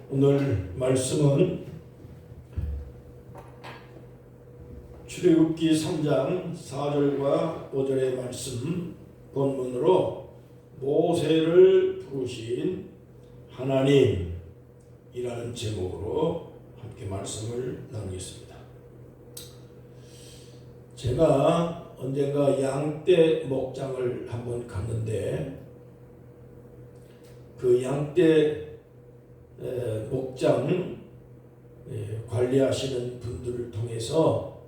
오늘 말씀은 출애굽기 3장 4절과 5절의 말씀 본문으로 모세를 부르신 하나님이라는 제목으로 함께 말씀을 나누겠습니다. 제가 언젠가 양떼 목장을 한번 갔는데 그 양떼 목장 관리하시는 분들을 통해서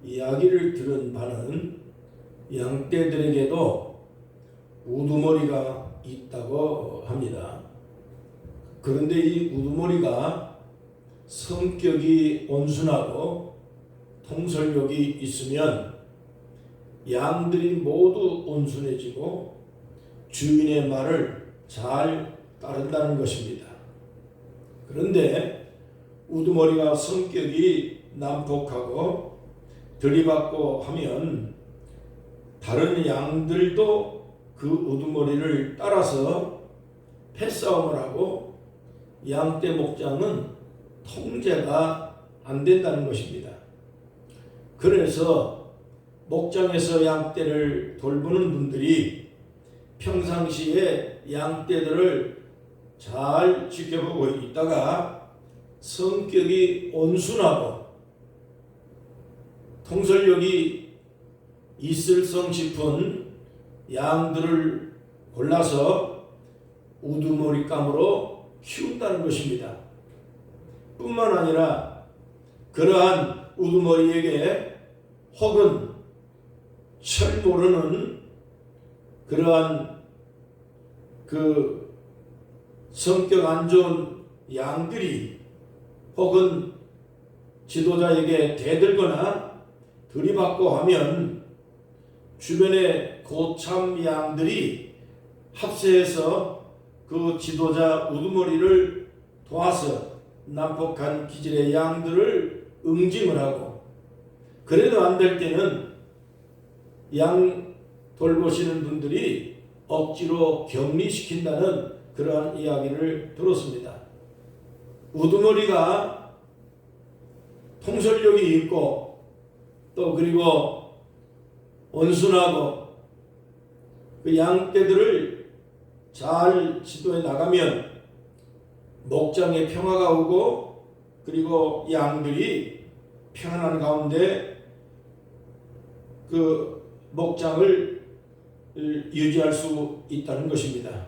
이야기를 들은 바는 양떼들에게도 우두머리가 있다고 합니다. 그런데 이 우두머리가 성격이 온순하고 통솔력이 있으면 양들이 모두 온순해지고 주인의 말을 잘 따른다는 것입니다. 그런데 우두머리가 성격이 난폭하고 들이받고 하면 다른 양들도 그 우두머리를 따라서 패싸움을 하고 양떼 목장은 통제가 안 된다는 것입니다. 그래서 목장에서 양떼를 돌보는 분들이 평상시에 양떼들을 잘 지켜보고 있다가 성격이 온순하고 통솔력이 있을성 싶은 양들을 골라서 우두머리감으로 키운다는 것입니다. 뿐만 아니라 그러한 우두머리에게 혹은 철 모르는 그러한 그 성격 안 좋은 양들이 혹은 지도자에게 대들거나 들이받고 하면 주변의 고참 양들이 합세해서 그 지도자 우두머리를 도와서 난폭한 기질의 양들을 응징을 하고, 그래도 안 될 때는 양 돌보시는 분들이 억지로 격리시킨다는 그러한 이야기를 들었습니다. 우두머리가 통솔력이 있고 또 그리고 온순하고 그 양떼들을 잘 지도해 나가면 목장에 평화가 오고 그리고 양들이 평안한 가운데 그 목장을 유지할 수 있다는 것입니다.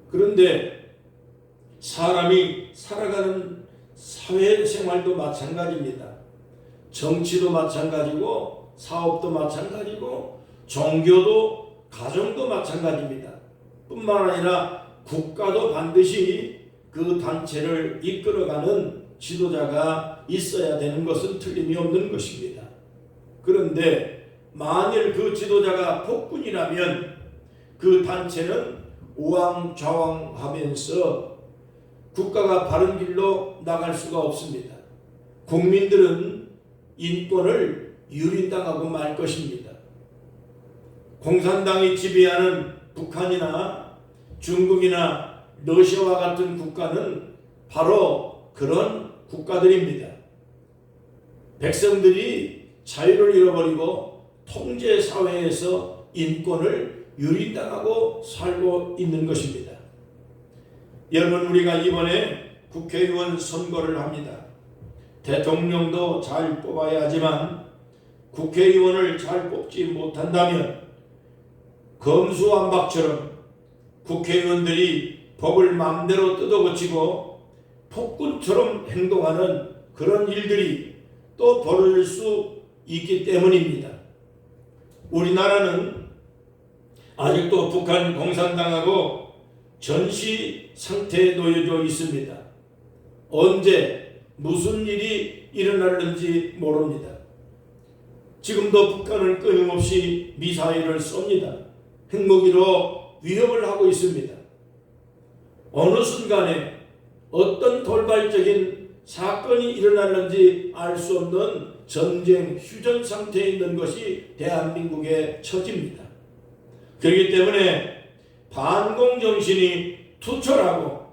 그런데 사람이 살아가는 사회생활도 마찬가지입니다. 정치도 마찬가지고 사업도 마찬가지고 종교도 가정도 마찬가지입니다. 뿐만 아니라 국가도 반드시 그 단체를 이끌어가는 지도자가 있어야 되는 것은 틀림이 없는 것입니다. 그런데 만일 그 지도자가 폭군이라면 그 단체는 우왕좌왕하면서 국가가 바른 길로 나갈 수가 없습니다. 국민들은 인권을 유린당하고 말 것입니다. 공산당이 지배하는 북한이나 중국이나 러시아와 같은 국가는 바로 그런 국가들입니다. 백성들이 자유를 잃어버리고 통제사회에서 인권을 유린당하고 살고 있는 것입니다. 여러분, 우리가 이번에 국회의원 선거를 합니다. 대통령도 잘 뽑아야 하지만 국회의원을 잘 뽑지 못한다면 검수완박처럼 국회의원들이 법을 마음대로 뜯어고치고 폭군처럼 행동하는 그런 일들이 또 벌어질 수 있기 때문입니다. 우리나라는 아직도 북한 공산당하고 전시 상태에 놓여져 있습니다. 언제 무슨 일이 일어날는지 모릅니다. 지금도 북한은 끊임없이 미사일을 쏩니다. 핵무기로 위협을 하고 있습니다. 어느 순간에 어떤 돌발적인 사건이 일어날는지 알 수 없는 전쟁 휴전 상태에 있는 것이 대한민국의 처지입니다. 그렇기 때문에 반공정신이 투철하고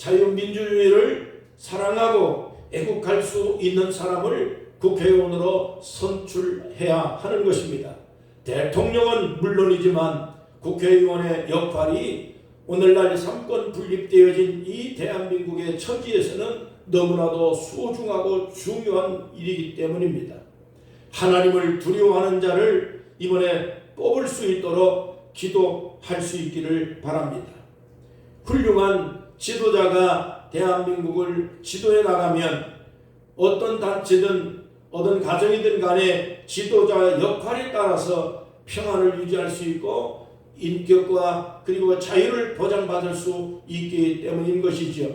자유민주주의를 사랑하고 애국할 수 있는 사람을 국회의원으로 선출해야 하는 것입니다. 대통령은 물론이지만 국회의원의 역할이 오늘날 삼권 분립되어진 이 대한민국의 처지에서는 너무나도 소중하고 중요한 일이기 때문입니다. 하나님을 두려워하는 자를 이번에 뽑을 수 있도록 기도할 수 있기를 바랍니다. 훌륭한 지도자가 대한민국을 지도해 나가면 어떤 단체든 어떤 가정이든 간에 지도자의 역할에 따라서 평안을 유지할 수 있고 인격과 그리고 자유를 보장받을 수 있기 때문인 것이죠.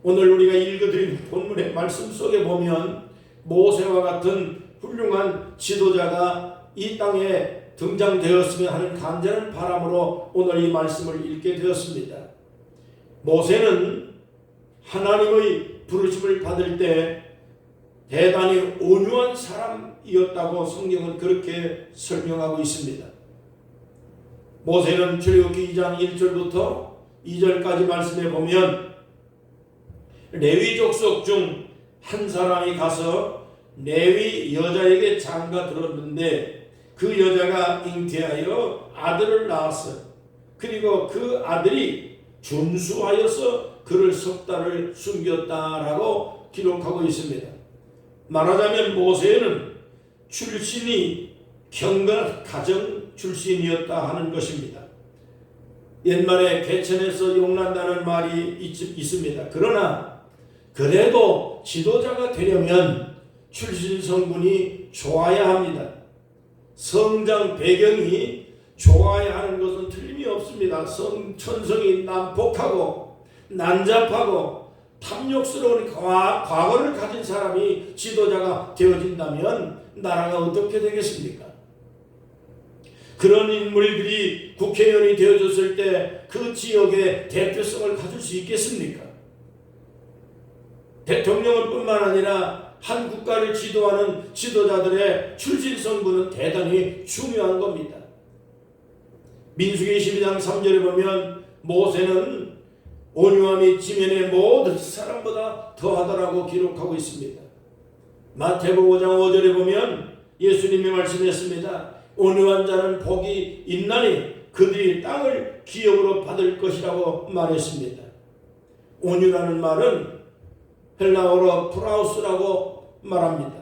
오늘 우리가 읽어드린 본문의 말씀 속에 보면 모세와 같은 훌륭한 지도자가 이 땅에 등장되었으면 하는 간절한 바람으로 오늘 이 말씀을 읽게 되었습니다. 모세는 하나님의 부르심을 받을 때 대단히 온유한 사람이었다고 성경은 그렇게 설명하고 있습니다. 모세는 출애굽기 2장 1절부터 2절까지 말씀해 보면 레위 족속 중 한 사람이 가서 레위 여자에게 장가 들었는데 그 여자가 잉태하여 아들을 낳았어요. 그리고 그 아들이 준수하여서 그를 석 달을 숨겼다라고 기록하고 있습니다. 말하자면 모세는 출신이 경건한 가정 출신이었다 하는 것입니다. 옛말에 개천에서 용난다는 말이 있습니다. 그러나 그래도 지도자가 되려면 출신 성분이 좋아야 합니다. 성장 배경이 좋아야 하는 것은 틀림이 없습니다. 천성이 난폭하고 난잡하고 탐욕스러운 과거를 가진 사람이 지도자가 되어진다면 나라가 어떻게 되겠습니까? 그런 인물들이 국회의원이 되어졌을 때 그 지역의 대표성을 가질 수 있겠습니까? 대통령은 뿐만 아니라 한 국가를 지도하는 지도자들의 출신 성분은 대단히 중요한 겁니다. 민수기 12장 3절에 보면 모세는 온유함이 지면의 모든 사람보다 더하더라고 기록하고 있습니다. 마태복음 5장 5절에 보면 예수님이 말씀했습니다. 온유한 자는 복이 있나니 그들이 땅을 기업으로 받을 것이라고 말했습니다. 온유라는 말은 헬라어로 프라우스라고 말합니다.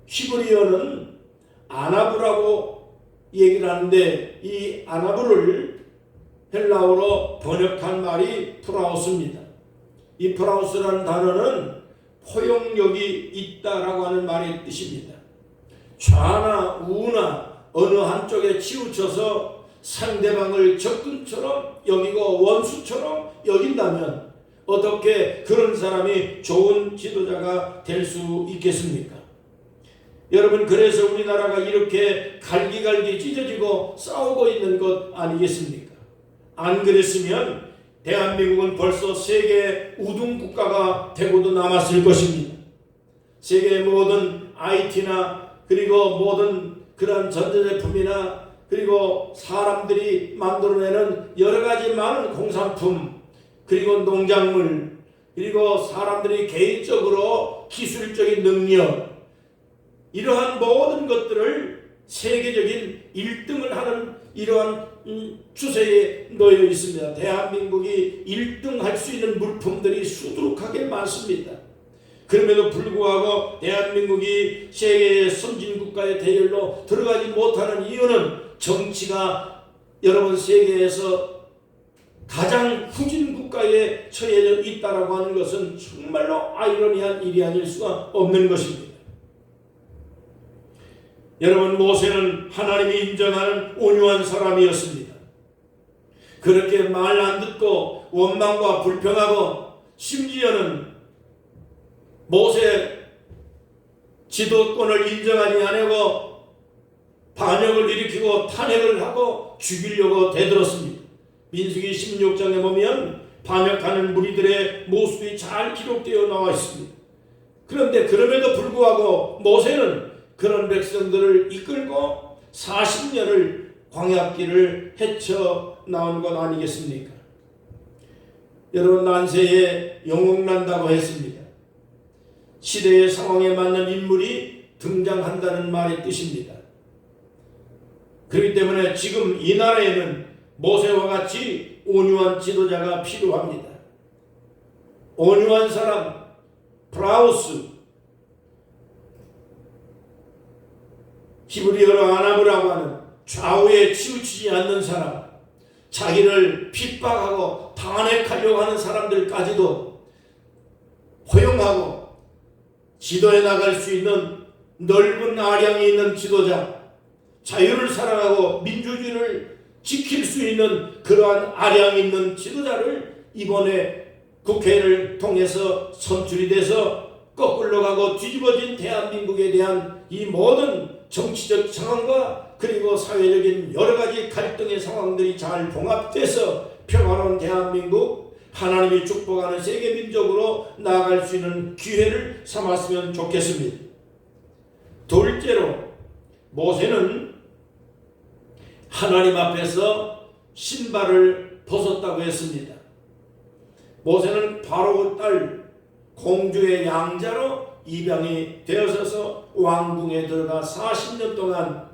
히브리어는 아나브라고 얘기를 하는데 이 아나브를 헬라어로 번역한 말이 프라우스입니다. 이 프라우스라는 단어는 포용력이 있다라고 하는 말의 뜻입니다. 좌나 우나 어느 한쪽에 치우쳐서 상대방을 적군처럼 여기고 원수처럼 여긴다면 어떻게 그런 사람이 좋은 지도자가 될 수 있겠습니까? 여러분, 그래서 우리나라가 이렇게 갈기갈기 찢어지고 싸우고 있는 것 아니겠습니까? 안 그랬으면 대한민국은 벌써 세계 우등 국가가 되고도 남았을 것입니다. 세계의 모든 IT나 그리고 모든 그런 전자제품이나 그리고 사람들이 만들어내는 여러 가지 많은 공산품 그리고 농작물 그리고 사람들이 개인적으로 기술적인 능력 이러한 모든 것들을 세계적인 1등을 하는 이러한 추세에 놓여 있습니다. 대한민국이 1등 할 수 있는 물품들이 수두룩하게 많습니다. 그럼에도 불구하고 대한민국이 세계의 선진국가의 대열로 들어가지 못하는 이유는 정치가 여러분 세계에서 가장 후진 국가에 처해져 있다라고 하는 것은 정말로 아이러니한 일이 아닐 수가 없는 것입니다. 여러분, 모세는 하나님이 인정하는 온유한 사람이었습니다. 그렇게 말 안 듣고 원망과 불평하고 심지어는 모세 지도권을 인정하지 않고 반역을 일으키고 탄핵을 하고 죽이려고 대들었습니다. 민수기 16장에 보면 반역하는 무리들의 모습이 잘 기록되어 나와 있습니다. 그런데 그럼에도 불구하고 모세는 그런 백성들을 이끌고 40년을 광야길을 헤쳐 나온 것 아니겠습니까? 여러분, 난세에 영웅난다고 했습니다. 시대의 상황에 맞는 인물이 등장한다는 말의 뜻입니다. 그렇기 때문에 지금 이 나라에는 모세와 같이 온유한 지도자가 필요합니다. 온유한 사람, 브라우스, 히브리어로 아나브라고 하는 좌우에 치우치지 않는 사람, 자기를 핍박하고 탄핵하려고 하는 사람들까지도 허용하고 지도해 나갈 수 있는 넓은 아량이 있는 지도자, 자유를 사랑하고 민주주의를 지킬 수 있는 그러한 아량이 있는 지도자를 이번에 국회를 통해서 선출이 돼서 거꾸로 가고 뒤집어진 대한민국에 대한 이 모든 정치적 상황과 그리고 사회적인 여러 가지 갈등의 상황들이 잘 봉합돼서 평화로운 대한민국, 하나님이 축복하는 세계 민족으로 나아갈 수 있는 기회를 삼았으면 좋겠습니다. 둘째로, 모세는 하나님 앞에서 신발을 벗었다고 했습니다. 모세는 바로 딸 공주의 양자로 입양이 되어서서 왕궁에 들어가 40년 동안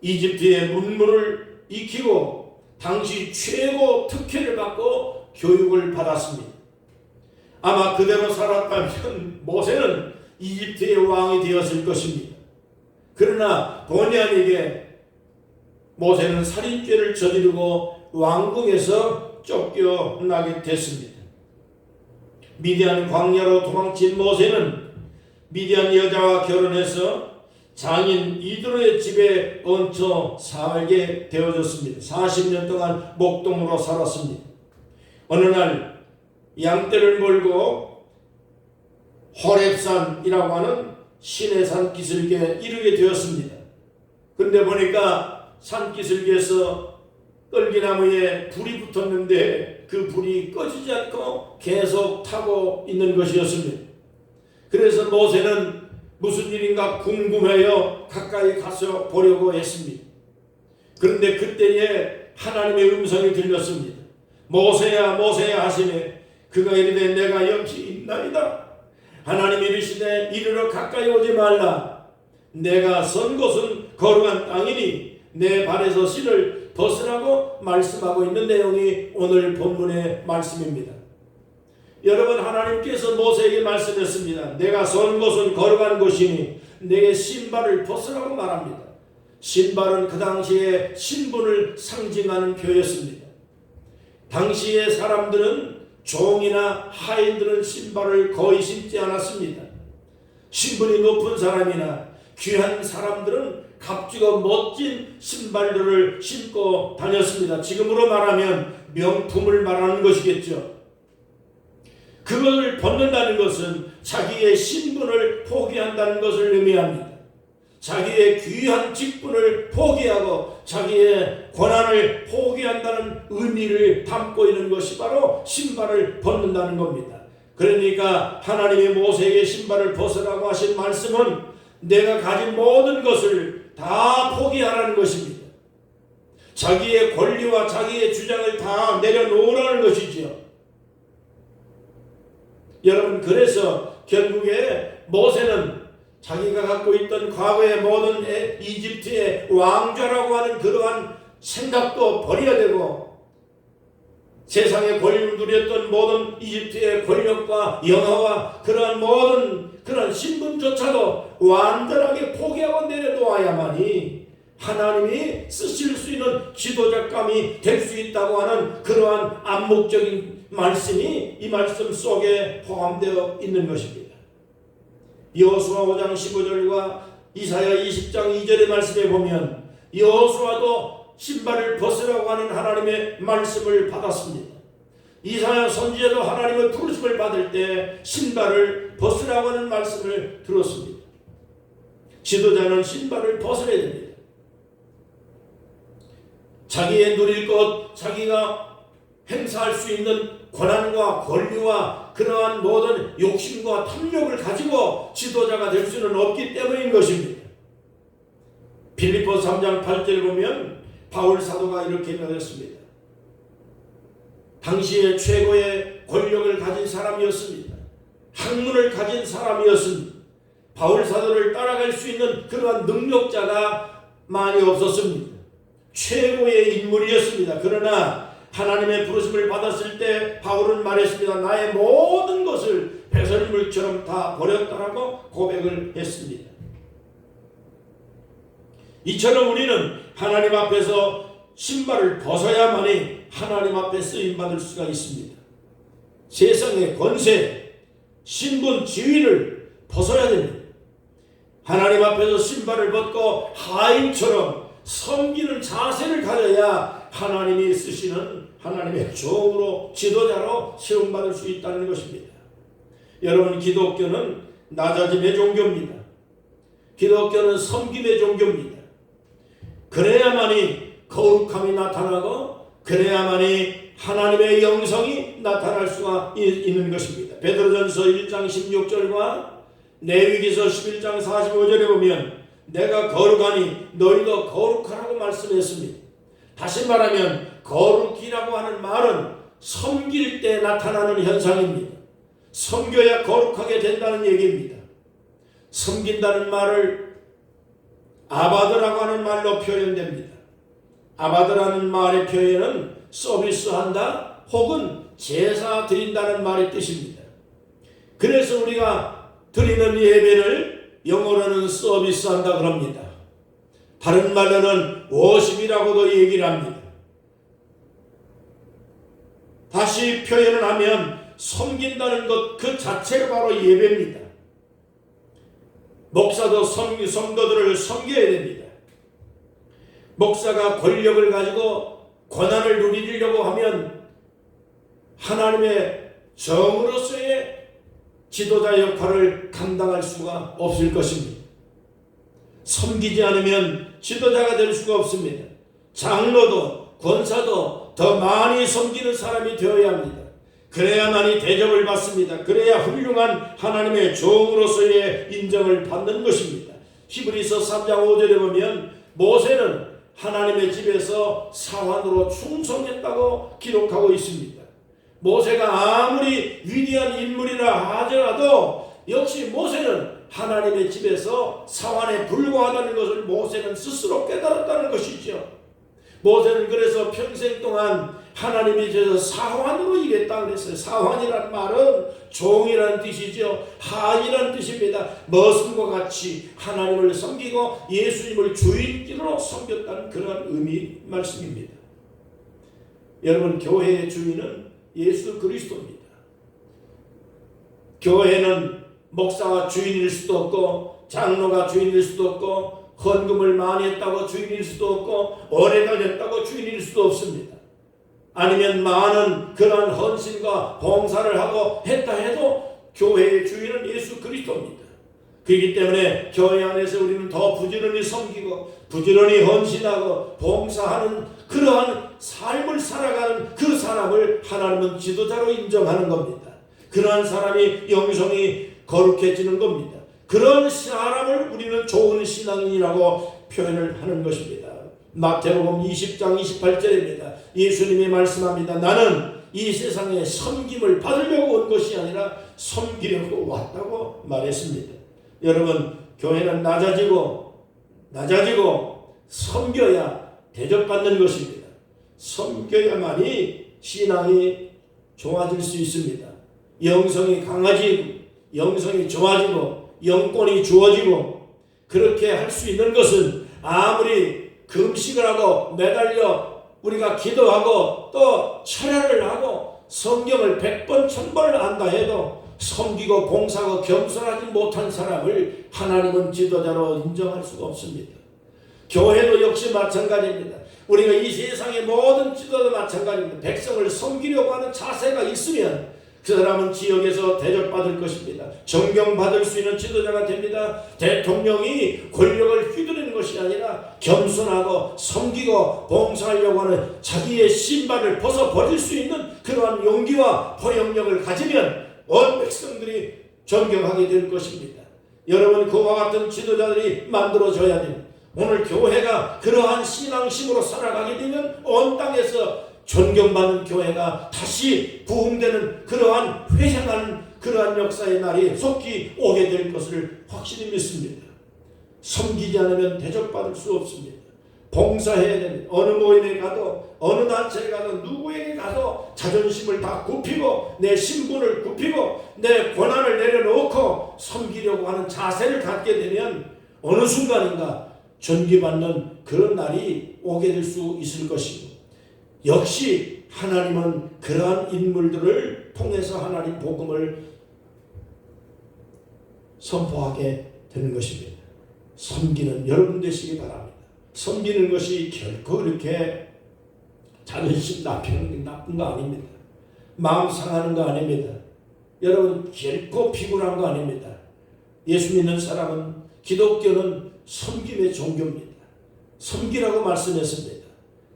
이집트의 문물을 익히고 당시 최고 특혜를 받고 교육을 받았습니다. 아마 그대로 살았다면 모세는 이집트의 왕이 되었을 것입니다. 그러나 본의 아니게 모세는 살인죄를 저지르고 왕궁에서 쫓겨나게 됐습니다. 미디안 광야로 도망친 모세는 미디안 여자와 결혼해서 장인 이드로의 집에 얹혀 살게 되어졌습니다. 40년 동안 목동으로 살았습니다. 어느 날 양떼를 몰고 호렙산이라고 하는 시내산 기슭에 이르게 되었습니다. 그런데 보니까 산 기슭에서 떨기나무에 불이 붙었는데 그 불이 꺼지지 않고 계속 타고 있는 것이었습니다. 그래서 모세는 무슨 일인가 궁금해요 가까이 가서 보려고 했습니다. 그런데 그때에 하나님의 음성이 들렸습니다. 모세야 모세야 하시네. 그가 이르되 내가 여기 있나이다. 하나님이 이르시되 이르러 가까이 오지 말라. 내가 선 곳은 거룩한 땅이니 내 발에서 신을 벗으라고 말씀하고 있는 내용이 오늘 본문의 말씀입니다. 여러분, 하나님께서 모세에게 말씀했습니다. 내가 선 곳은 거룩한 곳이니 내게 신발을 벗으라고 말합니다. 신발은 그 당시에 신분을 상징하는 표였습니다. 당시의 사람들은 종이나 하인들은 신발을 거의 신지 않았습니다. 신분이 높은 사람이나 귀한 사람들은 값지고 멋진 신발들을 신고 다녔습니다. 지금으로 말하면 명품을 말하는 것이겠죠. 그것을 벗는다는 것은 자기의 신분을 포기한다는 것을 의미합니다. 자기의 귀한 직분을 포기하고 자기의 권한을 포기한다는 의미를 담고 있는 것이 바로 신발을 벗는다는 겁니다. 그러니까 하나님이 모세에게 신발을 벗으라고 하신 말씀은 내가 가진 모든 것을 다 포기하라는 것입니다. 자기의 권리와 자기의 주장을 다 내려놓으라는 것이지요. 여러분, 그래서 결국에 모세는 자기가 갖고 있던 과거의 모든 이집트의 왕좌라고 하는 그러한 생각도 버려야 되고 세상의 권리를 누렸던 모든 이집트의 권력과 영화와 그러한 모든 그런 신분조차도 완전하게 포기하고 내려놓아야만이 하나님이 쓰실 수 있는 지도자감이 될 수 있다고 하는 그러한 암묵적인 말씀이 이 말씀 속에 포함되어 있는 것입니다. 여호수아 5장 15절과 이사야 20장 2절의 말씀에 보면 여호수아도 신발을 벗으라고 하는 하나님의 말씀을 받았습니다. 이사야 선지자도 하나님의 부르심을 받을 때 신발을 벗으라고 하는 말씀을 들었습니다. 지도자는 신발을 벗어야 됩니다. 자기의 누릴 것, 자기가 행사할 수 있는 권한과 권리와 그러한 모든 욕심과 탐욕을 가지고 지도자가 될 수는 없기 때문인 것입니다. 빌립보 3장 8절 보면 바울 사도가 이렇게 말했습니다. 당시에 최고의 권력을 가진 사람이었습니다. 학문을 가진 사람이었습니다. 바울 사도를 따라갈 수 있는 그러한 능력자가 많이 없었습니다. 최고의 인물이었습니다. 그러나 하나님의 부르심을 받았을 때 바울은 말했습니다. 나의 모든 것을 배설물처럼 다 버렸다라고 고백을 했습니다. 이처럼 우리는 하나님 앞에서 신발을 벗어야만이 하나님 앞에 쓰임받을 수가 있습니다. 세상의 권세, 신분, 지위를 벗어야 됩니다. 하나님 앞에서 신발을 벗고 하인처럼 섬기는 자세를 가져야 하나님이 쓰시는 하나님의 종으로 지도자로 세움받을 수 있다는 것입니다. 여러분, 기독교는 낮아짐의 종교입니다. 기독교는 섬김의 종교입니다. 그래야만이 거룩함이 나타나고 그래야만이 하나님의 영성이 나타날 수가 있는 것입니다. 베드로전서 1장 16절과 레위기서 11장 45절에 보면 내가 거룩하니 너희도 거룩하라고 말씀했습니다. 다시 말하면 거룩이라고 하는 말은 섬길 때 나타나는 현상입니다. 섬겨야 거룩하게 된다는 얘기입니다. 섬긴다는 말을 아바드라고 하는 말로 표현됩니다. 아바드라는 말의 표현은 서비스한다 혹은 제사 드린다는 말의 뜻입니다. 그래서 우리가 드리는 예배를 영어로는 서비스한다 그럽니다. 다른 말로는 워십이라고도 얘기를 합니다. 다시 표현을 하면 섬긴다는 것 그 자체가 바로 예배입니다. 목사도 성도들을 섬겨야 됩니다. 목사가 권력을 가지고 권한을 누리려고 하면 하나님의 정으로서의 지도자 역할을 감당할 수가 없을 것입니다. 섬기지 않으면 지도자가 될 수가 없습니다. 장로도 권사도 더 많이 섬기는 사람이 되어야 합니다. 그래야만이 대접을 받습니다. 그래야 훌륭한 하나님의 종으로서의 인정을 받는 것입니다. 히브리서 3장 5절에 보면 모세는 하나님의 집에서 사환으로 충성했다고 기록하고 있습니다. 모세가 아무리 위대한 인물이라 하더라도 역시 모세는 하나님의 집에서 사환에 불과하다는 것을 모세는 스스로 깨달았다는 것이죠. 모세는 그래서 평생 동안 하나님의 집에서 사환으로 일했다고 그랬어요. 사환이라는 말은 종이라는 뜻이죠. 하인이라는 뜻입니다. 머슴과 같이 하나님을 섬기고 예수님을 주인으로 섬겼다는 그런 의미 말씀입니다. 여러분, 교회의 주인은 예수 그리스도입니다. 교회는 목사가 주인일 수도 없고 장로가 주인일 수도 없고 헌금을 많이 했다고 주인일 수도 없고 오래 다녔다고 주인일 수도 없습니다. 아니면 많은 그러한 헌신과 봉사를 하고 했다 해도 교회의 주인은 예수 그리스도입니다. 그렇기 때문에 교회 안에서 우리는 더 부지런히 섬기고 부지런히 헌신하고 봉사하는 그러한 삶을 살아가는 그 사람을 하나님은 지도자로 인정하는 겁니다. 그러한 사람이 영성이 거룩해지는 겁니다. 그런 사람을 우리는 좋은 신앙인이라고 표현을 하는 것입니다. 마태복음 20장 28절입니다. 예수님이 말씀합니다. 나는 이 세상에 섬김을 받으려고 온 것이 아니라 섬기려고 왔다고 말했습니다. 여러분, 교회는 낮아지고 섬겨야 대접받는 것입니다. 섬겨야만이 신앙이 좋아질 수 있습니다. 영성이 강해지고 영성이 좋아지고 영권이 주어지고 그렇게 할 수 있는 것은 아무리 금식을 하고 매달려 우리가 기도하고 또 철야를 하고 성경을 100번 1000번을 안다 해도 섬기고 봉사하고 겸손하지 못한 사람을 하나님은 지도자로 인정할 수가 없습니다. 교회도 역시 마찬가지입니다. 우리가 이 세상의 모든 지도도 마찬가지입니다. 백성을 섬기려고 하는 자세가 있으면 그 사람은 지역에서 대접받을 것입니다. 존경받을 수 있는 지도자가 됩니다. 대통령이 권력을 휘두르는 것이 아니라 겸손하고 섬기고 봉사하려고 하는 자기의 신발을 벗어버릴 수 있는 그러한 용기와 포용력을 가지면 온 백성들이 존경하게 될 것입니다. 여러분, 그와 같은 지도자들이 만들어져야 됩니다. 오늘 교회가 그러한 신앙심으로 살아가게 되면 온 땅에서 존경받는 교회가 다시 부흥되는 그러한 회생하는 그러한 역사의 날이 속히 오게 될 것을 확실히 믿습니다. 섬기지 않으면 대접받을 수 없습니다. 봉사해야 되는 어느 모임에 가도 어느 단체에 가도 누구에게 가도 자존심을 다 굽히고 내 신분을 굽히고 내 권한을 내려놓고 섬기려고 하는 자세를 갖게 되면 어느 순간인가 존귀받는 그런 날이 오게 될 수 있을 것이고, 역시 하나님은 그러한 인물들을 통해서 하나님 복음을 선포하게 되는 것입니다. 섬기는 여러분 되시기 바랍니다. 섬기는 것이 결코 그렇게 자존심 나쁜 거 아닙니다. 마음 상하는 거 아닙니다. 여러분 결코 비굴한 거 아닙니다. 예수 믿는 사람은, 기독교는 섬김의 종교입니다. 섬기라고 말씀했습니다.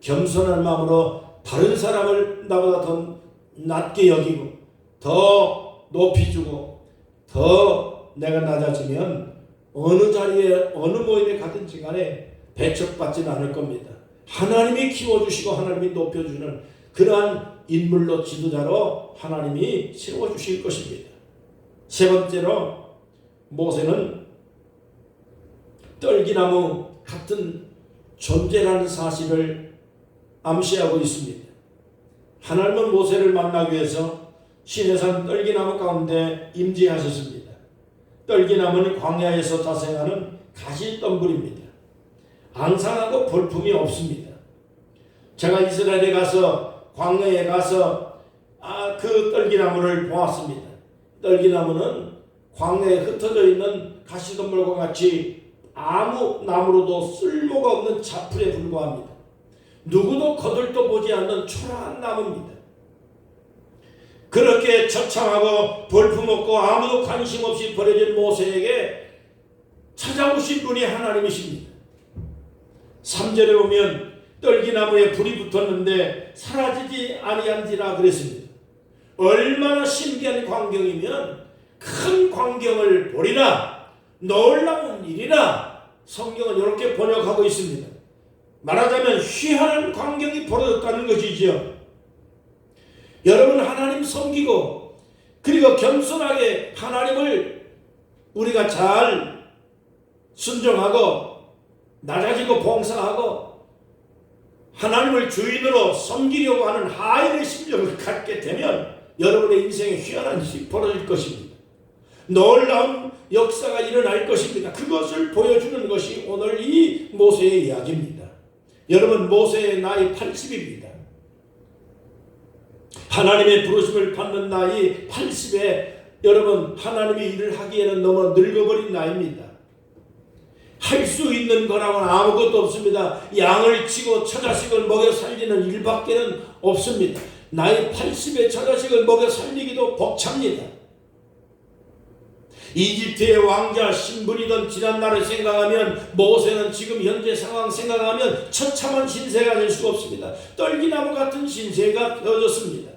겸손한 마음으로 다른 사람을 나보다 더 낮게 여기고 더 높이 주고 더 내가 낮아지면 어느 자리에 어느 모임에 가든지 간에 배척받지는 않을 겁니다. 하나님이 키워주시고 하나님이 높여주는 그러한 인물로 지도자로 하나님이 세워주실 것입니다. 세 번째로 모세는 떨기나무 같은 존재라는 사실을 암시하고 있습니다. 하나님은 모세를 만나기 위해서 시내산 떨기나무 가운데 임재하셨습니다. 떨기나무는 광야에서 자생하는 가시덤불입니다. 앙상하고 볼품이 없습니다. 제가 이스라엘에 가서 광야에 가서 그 떨기나무를 보았습니다. 떨기나무는 광야에 흩어져 있는 가시덤불과 같이 아무 나무로도 쓸모가 없는 자풀에 불과합니다. 누구도 거들떠 보지 않는 초라한 나무입니다. 그렇게 처참하고 볼품없고 아무도 관심 없이 버려진 모세에게 찾아오신 분이 하나님이십니다. 3절에 보면 떨기나무에 불이 붙었는데 사라지지 아니한지라 그랬습니다. 얼마나 신기한 광경이면 큰 광경을 보리라, 놀라운 일이라 성경은 이렇게 번역하고 있습니다. 말하자면 희한한 광경이 벌어졌다는 것이지요. 여러분, 하나님 섬기고 그리고 겸손하게 하나님을 우리가 잘 순종하고 낮아지고 봉사하고 하나님을 주인으로 섬기려고 하는 하인의 심정을 갖게 되면 여러분의 인생에 희한한 일이 벌어질 것입니다. 놀라운 역사가 일어날 것입니다. 그것을 보여주는 것이 오늘 이 모세의 이야기입니다. 여러분, 모세의 나이 80입니다. 하나님의 부르심을 받는 나이 80에 여러분, 하나님이 일을 하기에는 너무 늙어버린 나이입니다. 할 수 있는 거라고는 아무것도 없습니다. 양을 치고 처자식을 먹여 살리는 일밖에는 없습니다. 나이 80에 처자식을 먹여 살리기도 벅찹니다. 이집트의 왕자 신분이던 지난 날을 생각하면, 모세는 지금 현재 상황 생각하면 처참한 신세가 될 수가 없습니다. 떨기나무 같은 신세가 되어졌습니다.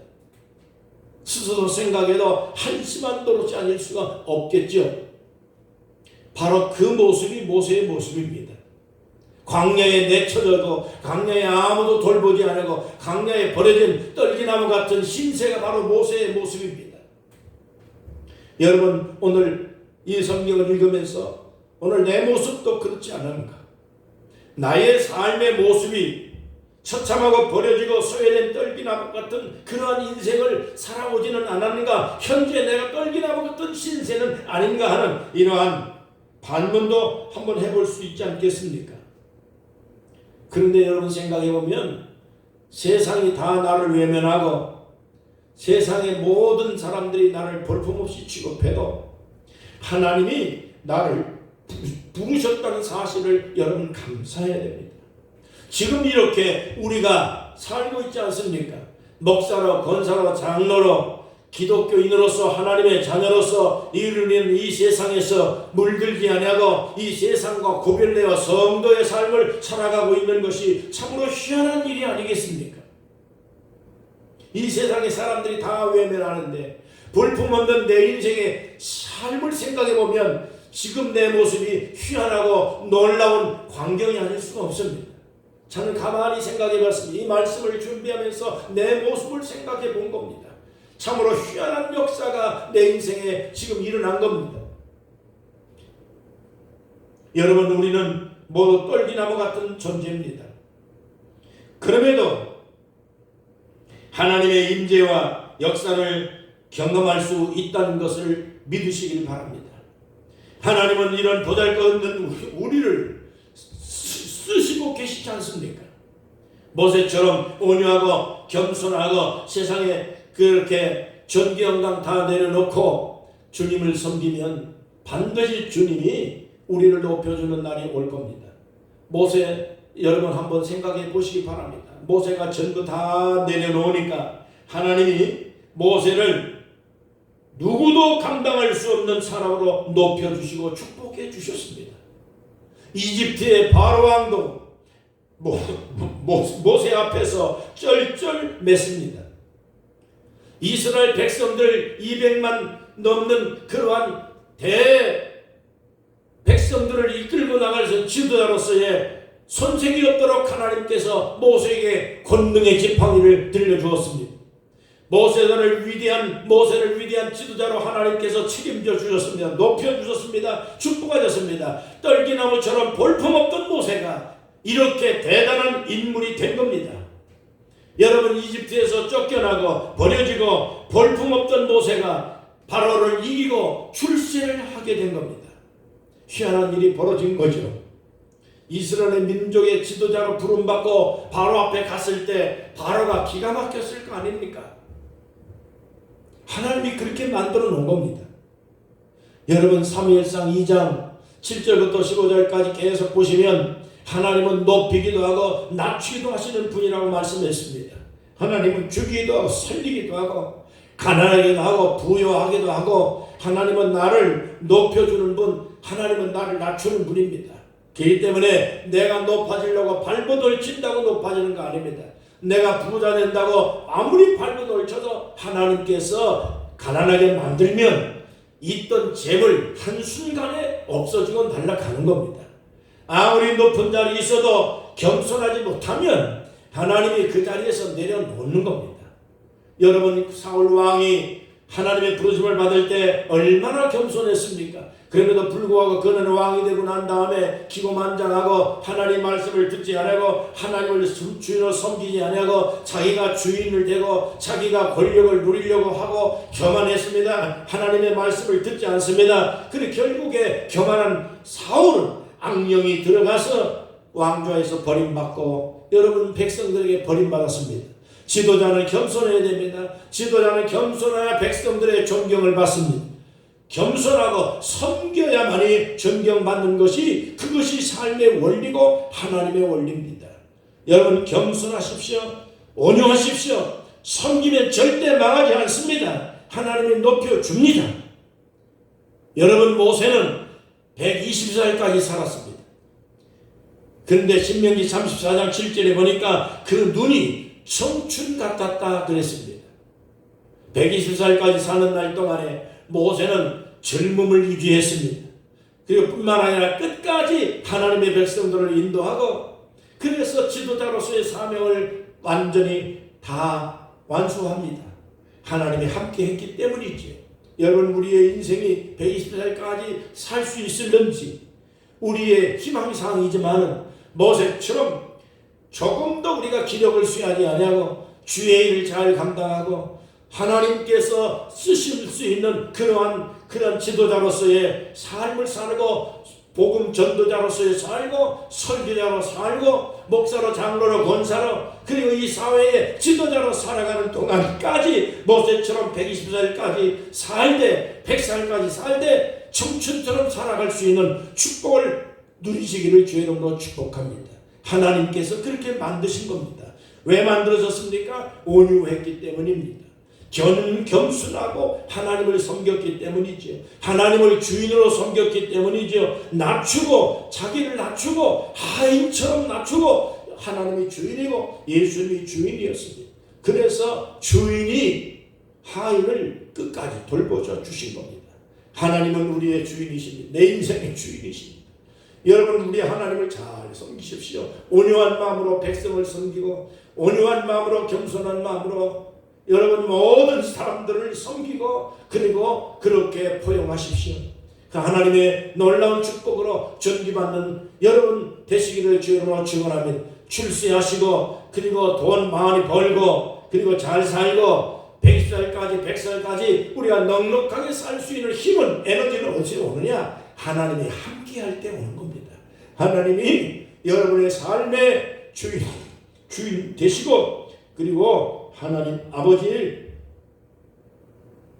스스로 생각해도 한심한 노릇이 아닐 수가 없겠죠. 바로 그 모습이 모세의 모습입니다. 광야에 내쳐져도 광야에 아무도 돌보지 않고 광야에 버려진 떨기나무 같은 신세가 바로 모세의 모습입니다. 여러분, 오늘 이 성경을 읽으면서 오늘 내 모습도 그렇지 않은가? 나의 삶의 모습이 처참하고 버려지고 소외된 떨기나무 같은 그러한 인생을 살아오지는 않았는가? 현재 내가 떨기나무 같은 신세는 아닌가 하는 이러한 반문도 한번 해볼 수 있지 않겠습니까? 그런데 여러분, 생각해보면 세상이 다 나를 외면하고 세상의 모든 사람들이 나를 볼품없이 취급해도 하나님이 나를 부르셨다는 사실을 여러분 감사해야 됩니다. 지금 이렇게 우리가 살고 있지 않습니까? 목사로, 권사로, 장로로, 기독교인으로서 하나님의 자녀로서 이르는 이 세상에서 물들지 아니하고 이 세상과 구별되어 성도의 삶을 살아가고 있는 것이 참으로 희한한 일이 아니겠습니까? 이 세상의 사람들이 다 외면하는데 볼품없는 내 인생의 삶을 생각해보면 지금 내 모습이 희한하고 놀라운 광경이 아닐 수가 없습니다. 저는 가만히 생각해 봤습니다. 이 말씀을 준비하면서 내 모습을 생각해 본 겁니다. 참으로 희한한 역사가 내 인생에 지금 일어난 겁니다. 여러분, 우리는 모두 떨기나무 같은 존재입니다. 그럼에도 하나님의 임재와 역사를 경험할 수 있다는 것을 믿으시길 바랍니다. 하나님은 이런 보잘것없는 우리를 쓰시고 계시지 않습니까? 모세처럼 온유하고 겸손하고 세상에 그렇게 존귀영광 다 내려놓고 주님을 섬기면 반드시 주님이 우리를 높여주는 날이 올 겁니다. 모세 여러분 한번 생각해 보시기 바랍니다. 모세가 전부 다 내려놓으니까 하나님이 모세를 누구도 감당할 수 없는 사람으로 높여주시고 축복해 주셨습니다. 이집트의 바로왕도 모세 앞에서 쩔쩔 맸습니다. 이스라엘 백성들 200만 넘는 그러한 백성들을 이끌고 나가서 지도자로서의 손색이 없도록 하나님께서 모세에게 권능의 지팡이를 들려주었습니다. 모세를 위대한 지도자로 하나님께서 책임져 주셨습니다. 높여 주셨습니다. 축복하셨습니다. 떨기나무처럼 볼품없던 모세가 이렇게 대단한 인물이 된 겁니다. 여러분, 이집트에서 쫓겨나고 버려지고 볼품없던 모세가 바로를 이기고 출세를 하게 된 겁니다. 희한한 일이 벌어진 거죠. 이스라엘 민족의 지도자로 부름받고 바로 앞에 갔을 때 바로가 기가 막혔을 거 아닙니까? 하나님이 그렇게 만들어 놓은 겁니다. 여러분, 사무엘상 2장 7절부터 15절까지 계속 보시면 하나님은 높이기도 하고 낮추기도 하시는 분이라고 말씀했습니다. 하나님은 주기도 하고 살리기도 하고 가난하기도 하고 부여하기도 하고 하나님은 나를 높여주는 분, 하나님은 나를 낮추는 분입니다. 그렇기 때문에 내가 높아지려고 발버둥을 친다고 높아지는 거 아닙니다. 내가 부자 된다고 아무리 발버둥을 쳐도 하나님께서 가난하게 만들면 있던 재물 한순간에 없어지고 날아가는 겁니다. 아무리 높은 자리에 있어도 겸손하지 못하면 하나님이 그 자리에서 내려놓는 겁니다. 여러분, 사울 왕이 하나님의 부르심을 받을 때 얼마나 겸손했습니까? 그럼에도 불구하고 그는 왕이 되고 난 다음에 기고만장하고 하나님 말씀을 듣지 않고 하나님을 주인으로 섬기지 않고 자기가 주인을 되고 자기가 권력을 누리려고 하고 교만했습니다. 하나님의 말씀을 듣지 않습니다. 그리고 결국에 교만한 사울은 악령이 들어가서 왕좌에서 버림받고 여러분 백성들에게 버림받았습니다. 지도자는 겸손해야 됩니다. 지도자는 겸손해야 백성들의 존경을 받습니다. 겸손하고 섬겨야만이 존경받는 것이 그것이 삶의 원리고 하나님의 원리입니다. 여러분, 겸손하십시오. 온유하십시오. 섬기면 절대 망하지 않습니다. 하나님이 높여줍니다. 여러분, 모세는 120살까지 살았습니다. 그런데 신명기 34장 7절에 보니까 그 눈이 청춘 같았다 그랬습니다. 120살까지 사는 날 동안에 모세는 젊음을 유지했습니다. 그리고 뿐만 아니라 끝까지 하나님의 백성들을 인도하고 그래서 지도자로서의 사명을 완전히 다 완수합니다. 하나님이 함께 했기 때문이죠. 여러분, 우리의 인생이 120살까지 살 수 있을는지 우리의 희망사항이지만 모세처럼 조금 더 우리가 기력을 수여하지 아니하고 주의 일을 잘 감당하고 하나님께서 쓰실 수 있는 그러한 지도자로서의 삶을 살고 복음 전도자로서의 살고 설교자로 살고 목사로 장로로 권사로 그리고 이 사회의 지도자로 살아가는 동안까지 모세처럼 120살까지 살되 100살까지 살되 청춘처럼 살아갈 수 있는 축복을 누리시기를 주의 이름으로 축복합니다. 하나님께서 그렇게 만드신 겁니다. 왜 만들어졌습니까? 온유했기 때문입니다. 겸손하고 하나님을 섬겼기 때문이죠. 하나님을 주인으로 섬겼기 때문이죠. 낮추고 자기를 낮추고 하인처럼 낮추고 하나님이 주인이고 예수님이 주인이었습니다. 그래서 주인이 하인을 끝까지 돌보셔 주신 겁니다. 하나님은 우리의 주인이십니다. 내 인생의 주인이십니다. 여러분 우리 하나님을 잘 섬기십시오. 온유한 마음으로 백성을 섬기고 온유한 마음으로 겸손한 마음으로 여러분 모든 사람들을 섬기고 그리고 그렇게 포용하십시오. 그 하나님의 놀라운 축복으로 존귀받는 여러분 되시기를 주님으로 축원합니다. 출세하시고 그리고 돈 많이 벌고 그리고 잘 살고 100살까지 100살까지 우리가 넉넉하게 살 수 있는 힘은 에너지는 어디서 오느냐? 하나님이 함께할 때 오는 겁니다. 하나님이 여러분의 삶의 주인 되시고 그리고 하나님 아버지의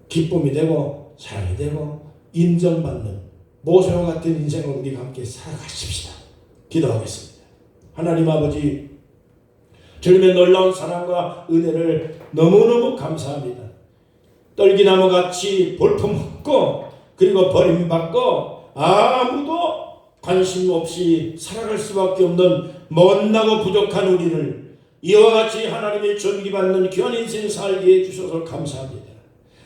기쁨이 되고 사랑이 되고 인정받는 모세와 같은 인생을 우리가 함께 살아가십시다. 기도하겠습니다. 하나님 아버지, 주님의 놀라운 사랑과 은혜를 너무너무 감사합니다. 떨기나무같이 볼품없고 그리고 버림받고 아무도 관심 없이 살아갈 수밖에 없는 못나고 부족한 우리를 이와 같이 하나님의 존귀받는 귀한 인생 살게 해주셔서 감사합니다.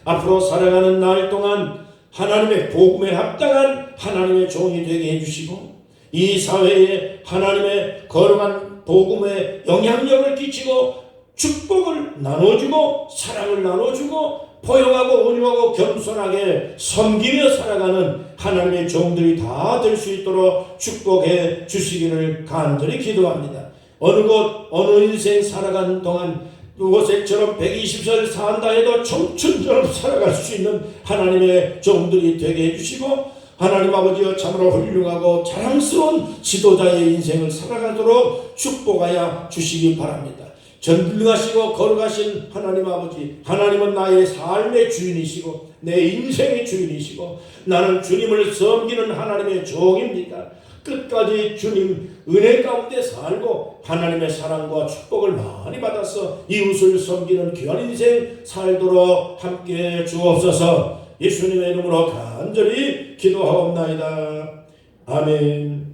앞으로 살아가는 날 동안 하나님의 복음에 합당한 하나님의 종이 되게 해주시고 이 사회에 하나님의 거룩한 복음에 영향력을 끼치고 축복을 나눠주고 사랑을 나눠주고 포용하고 온유하고 겸손하게 섬기며 살아가는 하나님의 종들이 다 될 수 있도록 축복해 주시기를 간절히 기도합니다. 어느 곳 어느 인생 살아가는 동안 요셉처럼 120살 산다 해도 청춘처럼 살아갈 수 있는 하나님의 종들이 되게 해주시고 하나님 아버지여 참으로 훌륭하고 자랑스러운 지도자의 인생을 살아가도록 축복하여 주시기 바랍니다. 전능하시고 거룩하신 하나님 아버지, 하나님은 나의 삶의 주인이시고 내 인생의 주인이시고 나는 주님을 섬기는 하나님의 종입니다. 끝까지 주님 은혜 가운데 살고 하나님의 사랑과 축복을 많이 받아서 이웃을 섬기는 귀한 인생 살도록 함께 주옵소서. 예수님의 이름으로 간절히 기도하옵나이다. 아멘.